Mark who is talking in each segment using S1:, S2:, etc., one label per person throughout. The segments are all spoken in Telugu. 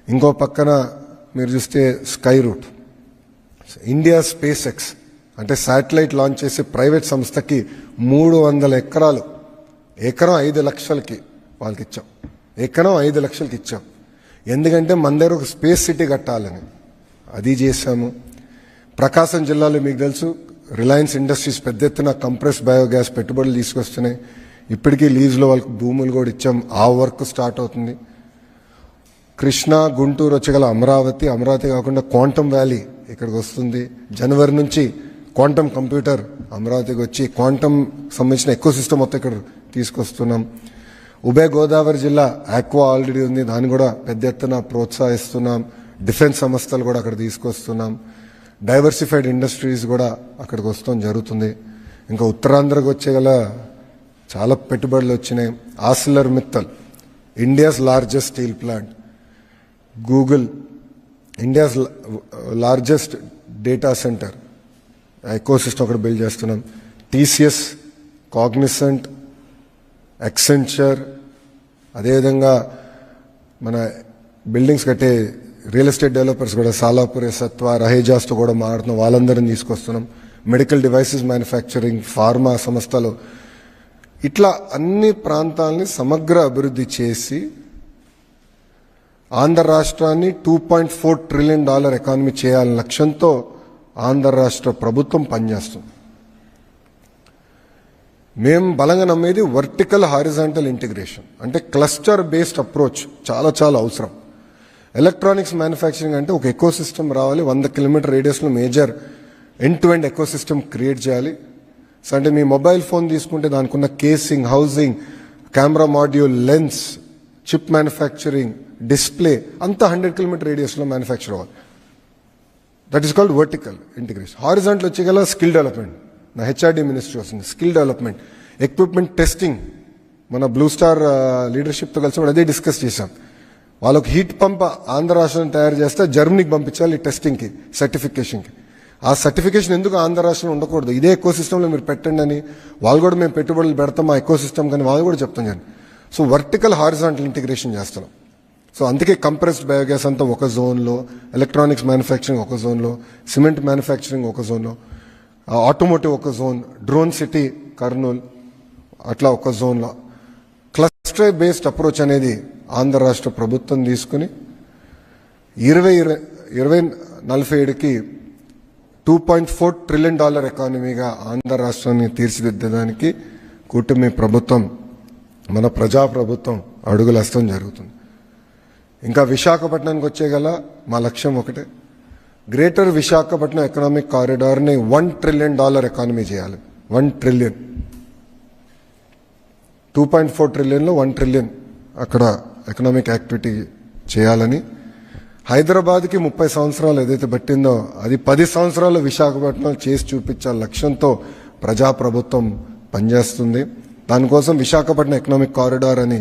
S1: ఇంకో పక్కన మీరు చూస్తే Skyroot, India SpaceX అంటే శాటిలైట్ లాంచ్ చేసే ప్రైవేట్ సంస్థకి 300 ఎకరాలు, ఎకరం 5 లక్షలకి వాళ్ళకి ఇచ్చాం. ఎకరం 5 లక్షలకి ఇచ్చాం. ఎందుకంటే మన దగ్గర ఒక స్పేస్ సిటీ కట్టాలని అది చేశాము. ప్రకాశం జిల్లాలో మీకు తెలుసు రిలయన్స్ ఇండస్ట్రీస్ పెద్ద ఎత్తున కంప్రెస్ బయోగ్యాస్ పెట్టుబడులు తీసుకొస్తున్నాయి. ఇప్పటికీ లీజ్లో వాళ్ళకి భూములు కూడా ఇచ్చాం. ఆ వర్క్ స్టార్ట్ అవుతుంది. కృష్ణా గుంటూరు వచ్చగల అమరావతి కాకుండా క్వాంటమ్ వ్యాలీ ఇక్కడికి వస్తుంది. జనవరి నుంచి క్వాంటమ్ కంప్యూటర్ అమరావతికి వచ్చి క్వాంటమ్ సంబంధించిన ఎకో సిస్టమ్ మొత్తం ఇక్కడ తీసుకొస్తున్నాం. ఉభయ గోదావరి జిల్లా ఆక్వా ఆల్రెడీ ఉంది, దాన్ని కూడా పెద్ద ఎత్తున ప్రోత్సహిస్తున్నాం. డిఫెన్స్ సంస్థలు కూడా అక్కడ తీసుకొస్తున్నాం. డైవర్సిఫైడ్ ఇండస్ట్రీస్ కూడా అక్కడికి వస్తాం జరుగుతుంది. ఇంకా ఉత్తరాంధ్రకు వచ్చేగల చాలా పెట్టుబడులు వచ్చినాయి. Arcelor Mittal, India's largest steel plant. Google, India's largest data centre ecosystem అక్కడ బిల్డ్ చేస్తున్నాం. టీసీఎస్, కాగ్నిసెంట్, ఎక్సెంచర్, అదేవిధంగా మన బిల్డింగ్స్ కట్టే రియల్ ఎస్టేట్ డెవలపర్స్ కూడా సాలాపురే, సత్వా, రహేజాస్తో కూడా మాట్లాడుతున్నాం. వాళ్ళందరినీ తీసుకొస్తున్నాం. మెడికల్ డివైసెస్ మ్యానుఫ్యాక్చరింగ్, ఫార్మా సంస్థలు, ఇట్లా అన్ని ప్రాంతాలని సమగ్ర అభివృద్ధి చేసి ఆంధ్ర రాష్ట్రాన్ని $2.4 ట్రిలియన్ ఎకానమీ చేయాలనే లక్ష్యంతో ఆంధ్ర రాష్ట్ర ప్రభుత్వం పనిచేస్తుంది. మేము బలంగా నమ్మేది వర్టికల్ హారిజాంటల్ ఇంటిగ్రేషన్, అంటే క్లస్టర్ బేస్డ్ అప్రోచ్ చాలా చాలా అవసరం. ఎలక్ట్రానిక్స్ మ్యానుఫ్యాక్చరింగ్ అంటే ఒక ఎకో సిస్టమ్ రావాలి. 100 కిలోమీటర్ రేడియస్లో major end to end eco system create చేయాలి. సో అంటే మీ మొబైల్ ఫోన్ తీసుకుంటే దానికి ఉన్న casing, housing, camera module, lens, chip manufacturing, display అంతా 100 కిలోమీటర్ రేడియస్లో మ్యానుఫ్యాక్చర్ అవ్వాలి. That is called vertical integration. Horizontal వచ్చేగల స్కిల్ డెవలప్మెంట్, నా హెచ్ఆర్డీ మినిస్ట్రీ వస్తుంది. స్కిల్ డెవలప్మెంట్, ఎక్విప్మెంట్ టెస్టింగ్, మన బ్లూ స్టార్ లీడర్షిప్తో కలిసి అదే డిస్కస్ చేశాం. వాళ్ళకి హీట్ పంప్ ఆంధ్ర రాష్ట్రం తయారు చేస్తే జర్మనీకి పంపించాలి టెస్టింగ్కి, సర్టిఫికేషన్కి. ఆ సర్టిఫికేషన్ ఎందుకు ఆంధ్ర రాష్ట్రంలో ఉండకూడదు, ఇదే ఎకో సిస్టంలో మీరు పెట్టండి అని వాళ్ళు కూడా మేము పెట్టుబడులు పెడతాం ఆ ఎకో సిస్టమ్ కానీ వాళ్ళు కూడా చెప్తాం కానీ. సో వర్టికల్ హారిజాంటల్ ఇంటిగ్రేషన్ చేస్తున్నాం. సో అందుకే కంప్రెస్డ్ బయోగ్యాస్ అంతా ఒక జోన్లో, ఎలక్ట్రానిక్స్ మ్యానుఫ్యాక్చరింగ్ ఒక జోన్లో, సిమెంట్ మ్యానుఫ్యాక్చరింగ్ ఒక జోన్లో, ఆటోమోటివ్ ఒక జోన్, డ్రోన్ సిటీ కర్నూలు అట్లా ఒక జోన్లో. క్లస్టర్ బేస్డ్ అప్రోచ్ అనేది ఆంధ్ర రాష్ట్ర ప్రభుత్వం తీసుకుని 2047కి $2.4 ట్రిలియన్ ఎకానమీగా ఆంధ్ర రాష్ట్రాన్ని తీర్చిదిద్దడానికి కూటమి ప్రభుత్వం, మన ప్రజాప్రభుత్వం అడుగులేస్తాం జరుగుతుంది. ఇంకా విశాఖపట్నానికి వచ్చేగల మా లక్ష్యం ఒకటే, గ్రేటర్ విశాఖపట్నం ఎకనామిక్ కారిడార్ని $1 ట్రిలియన్ ఎకానమీ చేయాలి. 1 ట్రిలియన్, 2.4 ట్రిలియన్లో 1 ట్రిలియన్ అక్కడ ఎకనామిక్ యాక్టివిటీ చేయాలని. హైదరాబాద్కి 30 సంవత్సరాలు ఏదైతే పట్టిందో అది 10 సంవత్సరాలు విశాఖపట్నం చేసి చూపించాల లక్ష్యంతో ప్రజాప్రభుత్వం పనిచేస్తుంది. దానికోసం విశాఖపట్నం ఎకనామిక్ కారిడార్ అని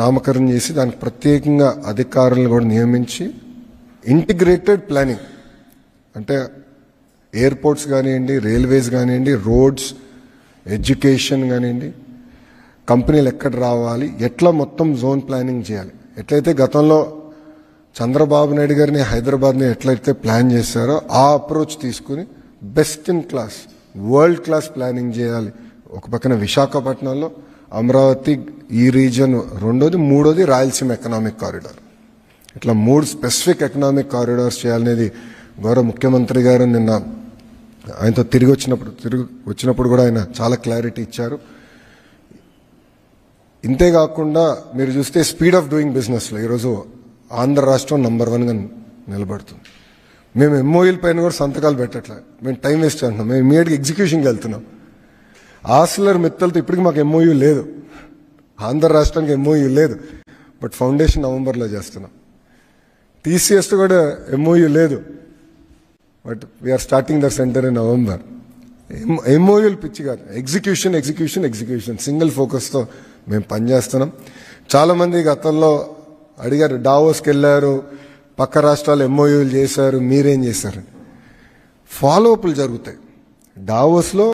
S1: నామకరణం చేసి దానికి ప్రత్యేకంగా అధికారులను కూడా నియమించి ఇంటిగ్రేటెడ్ ప్లానింగ్, అంటే ఎయిర్పోర్ట్స్ కానివ్వండి, రైల్వేస్ కానివ్వండి, రోడ్స్, ఎడ్యుకేషన్ కానివ్వండి, కంపెనీలు ఎక్కడ రావాలి, ఎట్లా మొత్తం జోన్ ప్లానింగ్ చేయాలి. ఎట్లయితే గతంలో చంద్రబాబు నాయుడు గారిని హైదరాబాద్ని ఎట్లయితే ప్లాన్ చేశారో ఆ అప్రోచ్ తీసుకుని best in class, world class planning చేయాలి. ఒక పక్కన విశాఖపట్నంలో, అమరావతి ఈ రీజన్ రెండోది, మూడోది రాయలసీమ ఎకనామిక్ కారిడార్. ఇట్లా 3 స్పెసిఫిక్ ఎకనామిక్ కారిడార్స్ చేయాలనేది గౌరవ ముఖ్యమంత్రి గారు నిన్న ఆయనతో తిరిగి వచ్చినప్పుడు కూడా ఆయన చాలా క్లారిటీ ఇచ్చారు. ఇంతేకాకుండా మీరు చూస్తే స్పీడ్ ఆఫ్ డూయింగ్ బిజినెస్లో ఈరోజు ఆంధ్ర రాష్ట్రం నంబర్ 1గా నిలబడుతుంది. మేము ఎంఓయూల పైన కూడా సంతకాలు పెట్టట్లే, మేము టైం వేస్ట్ అంటున్నాం, మేము ఇమీడియట్గా ఎగ్జిక్యూషన్కి వెళ్తున్నాం. ఆర్సిలర్ మిత్తల్తో ఇప్పటికి మాకు ఎంఓయూ లేదు, ఆంధ్ర రాష్ట్రానికి ఎంఓయూ లేదు, బట్ ఫౌండేషన్ నవంబర్లో చేస్తున్నాం. టీసీఎస్తో కూడా ఎంఓయూ లేదు, but we're starting the centre in November. ఎంఓయూలు పిచ్చి కాదు, ఎగ్జిక్యూషన్ ఎగ్జిక్యూషన్ ఎగ్జిక్యూషన్ సింగిల్ ఫోకస్తో మేము పనిచేస్తున్నాం. చాలామంది గతంలో అడిగారు, డావోస్కి వెళ్ళారు, పక్క రాష్ట్రాలు ఎంఓయూలు చేశారు, మీరేం చేశారు? ఫాలో అప్లు జరుగుతాయి. డావోస్లో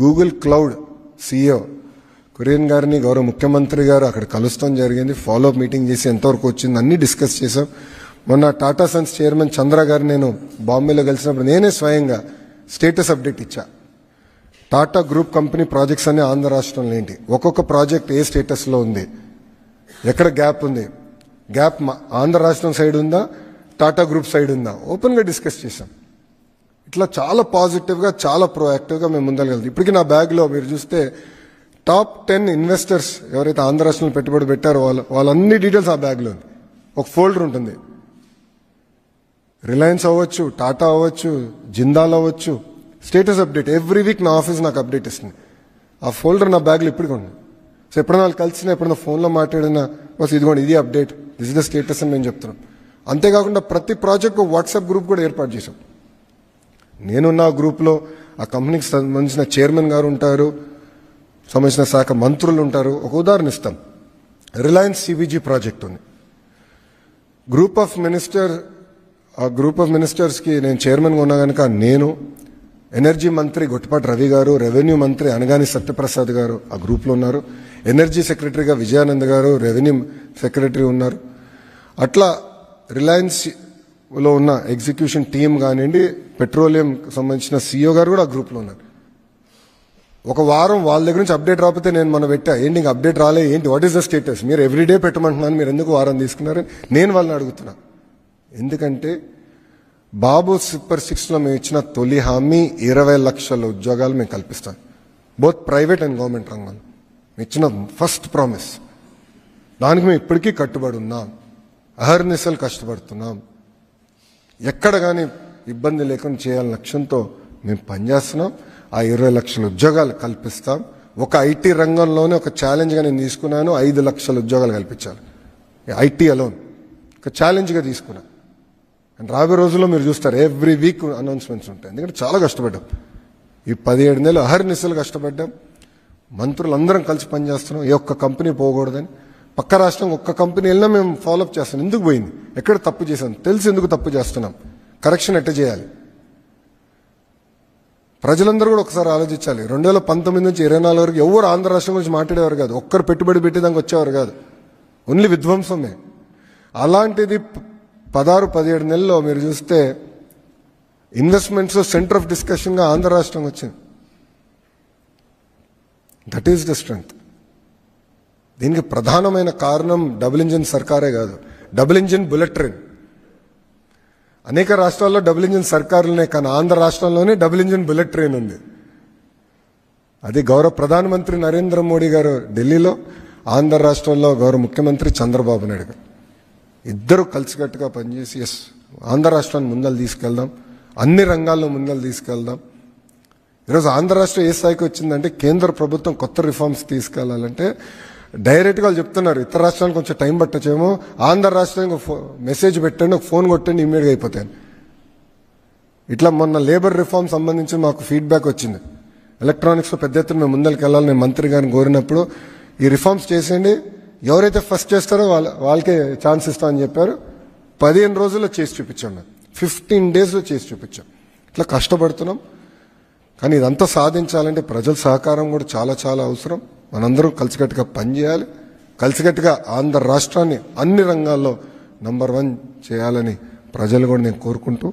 S1: గూగుల్ క్లౌడ్ CEO కురియన్ గారిని గౌరవ ముఖ్యమంత్రి గారు అక్కడ కలుస్తాం జరిగింది, ఫాలోఅప్ మీటింగ్ చేసి ఎంతవరకు వచ్చింది అన్ని డిస్కస్ చేశాం. మొన్న టాటా సన్స్ చైర్మన్ చంద్ర గారు నేను బాంబేలో కలిసినప్పుడు నేనే స్వయంగా స్టేటస్ అప్డేట్ ఇచ్చా. టాటా గ్రూప్ కంపెనీ ప్రాజెక్ట్స్ అన్ని ఆంధ్ర రాష్ట్రంలో ఏంటి, ఒక్కొక్క ప్రాజెక్ట్ ఏ స్టేటస్లో ఉంది, ఎక్కడ గ్యాప్ ఉంది, గ్యాప్ ఆంధ్ర రాష్ట్రం సైడ్ ఉందా టాటా గ్రూప్ సైడ్ ఉందా ఓపెన్గా డిస్కస్ చేశాం. ఇట్లా చాలా పాజిటివ్గా చాలా ప్రోయాక్టివ్గా మేము ముందరగలుగుతాం. ఇప్పటికీ నా బ్యాగ్లో మీరు చూస్తే టాప్ 10 ఇన్వెస్టర్స్ ఎవరైతే ఆంధ్ర రాష్ట్రంలో పెట్టుబడి పెట్టారో వాళ్ళన్ని డీటెయిల్స్ ఆ బ్యాగ్లో ఉంది. ఒక ఫోల్డర్ ఉంటుంది, రిలయన్స్ అవ్వచ్చు, టాటా అవ్వచ్చు, జిందాల్ అవ్వచ్చు, స్టేటస్ అప్డేట్ ఎవ్రీ వీక్ నా ఆఫీస్ నాకు అప్డేట్ ఇస్తుంది. ఆ ఫోల్డర్ నా బ్యాగ్లో ఇప్పటికీ ఉంది. సో ఎప్పుడైనా వాళ్ళు కలిసినా ఎప్పుడైనా ఫోన్లో మాట్లాడినా బస్ ఇదిగోండి ఇది update, this is the status అని మేము చెప్తున్నాం. అంతేకాకుండా ప్రతి ప్రాజెక్ట్ వాట్సాప్ గ్రూప్ కూడా ఏర్పాటు చేశాం. నేనున్న గ్రూప్లో ఆ కంపెనీకి సంబంధించిన చైర్మన్ గారు ఉంటారు, సంబంధించిన శాఖ మంత్రులు ఉంటారు. ఒక ఉదాహరణ ఇస్తాం, రిలయన్స్ సిబిజీ ప్రాజెక్ట్ ఉంది. ఆ గ్రూప్ ఆఫ్ మినిస్టర్స్కి నేను చైర్మన్గా ఉన్నా కనుక నేను, ఎనర్జీ మంత్రి గొట్టిపాటి రవి గారు, రెవెన్యూ మంత్రి అనగాని సత్యప్రసాద్ గారు ఆ గ్రూప్లో ఉన్నారు, ఎనర్జీ సెక్రటరీగా విజయానంద్ గారు, రెవెన్యూ సెక్రటరీ ఉన్నారు. అట్లా రిలయన్స్లో ఉన్న ఎగ్జిక్యూషన్ టీం కానివ్వండి, పెట్రోలియం సంబంధించిన సీఈఓ గారు కూడా ఆ గ్రూప్లో ఉన్నారు. ఒక వారం వాళ్ళ దగ్గర నుంచి అప్డేట్ రాకపోతే నేను మన పెట్టా, ఏంటి ఇంకా అప్డేట్ రాలే ఏంటి, వాట్ ఈస్ ద స్టేటస్, మీరు ఎవ్రీడే పెట్టమంటున్నాను, మీరు ఎందుకు వారం తీసుకున్నారని నేను వాళ్ళని అడుగుతున్నా. ఎందుకంటే బాబు సూపర్ 6లో మేము ఇచ్చిన తొలి హామీ 20 లక్షల ఉద్యోగాలు మేము కల్పిస్తాం, బోత్ ప్రైవేట్ అండ్ గవర్నమెంట్ రంగంలో ఇచ్చిన ఫస్ట్ ప్రామిస్. దానికి మేము ఇప్పటికీ కట్టుబడి ఉన్నాం, అహర్నిశలు కష్టపడుతున్నాం. ఎక్కడ కానీ ఇబ్బంది లేకుండా చేయాలని లక్ష్యంతో మేము పనిచేస్తున్నాం. ఆ 20 లక్షల ఉద్యోగాలు కల్పిస్తాం. ఒక ఐటీ రంగంలోనే ఒక ఛాలెంజ్గా నేను తీసుకున్నాను, 5 లక్షల ఉద్యోగాలు కల్పించాలి. ఐటీ అలోన్ ఒక ఛాలెంజ్గా తీసుకున్నా. అండ్ రాబోయే రోజుల్లో మీరు చూస్తారు ఎవ్రీ వీక్ అనౌన్స్మెంట్స్ ఉంటాయి. ఎందుకంటే చాలా కష్టపడ్డాం, ఈ 17 నెలలు అహర్నిశలు కష్టపడ్డాం. మంత్రులందరం కలిసి పనిచేస్తున్నాం, ఏ ఒక్క కంపెనీ పోకూడదని. పక్క రాష్ట్రం ఒక్క కంపెనీ వెళ్ళినా మేము ఫాలోఅప్ చేస్తాం, ఎందుకు పోయింది, ఎక్కడ తప్పు చేశాం, తెలిసి ఎందుకు తప్పు చేస్తున్నాం, కరెక్షన్ ఎట్ట చేయాలి. ప్రజలందరూ కూడా ఒకసారి ఆలోచించాలి. 2019 నుంచి 24 వరకు ఎవరు ఆంధ్ర రాష్ట్రం గురించి మాట్లాడేవారు కాదు, ఒక్కరు పెట్టుబడి పెట్టేదానికి వచ్చేవారు కాదు, ఓన్లీ విధ్వంసమే. అలాంటిది 16-17 నెలల్లో మీరు చూస్తే ఇన్వెస్ట్మెంట్స్ సెంటర్ ఆఫ్ డిస్కషన్గా ఆంధ్ర రాష్ట్రం వచ్చింది. That is the strength. దీనికి ప్రధానమైన కారణం డబుల్ ఇంజిన్ సర్కారే కాదు, డబుల్ ఇంజిన్ బుల్లెట్ ట్రైన్. అనేక రాష్ట్రాల్లో డబుల్ ఇంజిన్ సర్కారులనే, కానీ ఆంధ్ర రాష్ట్రంలోనే డబుల్ ఇంజిన్ బుల్లెట్ ట్రైన్ ఉంది. అది గౌరవ ప్రధానమంత్రి నరేంద్ర మోడీ గారు ఢిల్లీలో, ఆంధ్ర రాష్ట్రంలో గౌరవ ముఖ్యమంత్రి చంద్రబాబు నాయుడు గారు ఇద్దరు కలిసికట్టుగా పనిచేసి ఆంధ్ర రాష్ట్రాన్ని ముందలు తీసుకెళ్దాం, అన్ని రంగాల్లో ముందలు తీసుకెళ్దాం. ఈరోజు ఆంధ్ర రాష్ట్రం ఏ స్థాయికి వచ్చిందంటే కేంద్ర ప్రభుత్వం కొత్త రిఫార్మ్స్ తీసుకెళ్లాలంటే డైరెక్ట్గా వాళ్ళు చెప్తున్నారు, ఇతర రాష్ట్రానికి కొంచెం టైం పట్టచ్చేమో, ఆంధ్ర రాష్ట్రానికి మెసేజ్ పెట్టండి, ఒక ఫోన్ కొట్టండి, ఇమ్మీడియట్గా అయిపోతాయి. ఇట్లా మొన్న లేబర్ రిఫార్మ్ సంబంధించి మాకు ఫీడ్బ్యాక్ వచ్చింది. ఎలక్ట్రానిక్స్లో పెద్ద ఎత్తున మేము ముందరికి వెళ్ళాలి, నేను మంత్రి గారిని కోరినప్పుడు ఈ రిఫార్మ్స్ చేసేయండి, ఎవరైతే ఫస్ట్ చేస్తారో వాళ్ళకే ఛాన్స్ ఇస్తామని చెప్పారు. 15 రోజుల్లో చేసి చూపించాం, మేము 15 డేస్లో చేసి చూపించాం. ఇట్లా కష్టపడుతున్నాం. కానీ ఇదంతా సాధించాలంటే ప్రజల సహకారం కూడా చాలా చాలా అవసరం. మనందరం కలిసికట్టుగా పనిచేయాలి, కలిసికట్టుగా ఆంధ్ర రాష్ట్రాన్ని అన్ని రంగాల్లో నంబర్ 1 చేయాలని ప్రజలు కూడా నేను కోరుకుంటూ,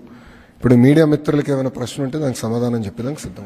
S1: ఇప్పుడు మీడియా మిత్రులకి ఏమైనా ప్రశ్న ఉంటే దానికి సమాధానం చెప్పేదానికి సిద్ధం.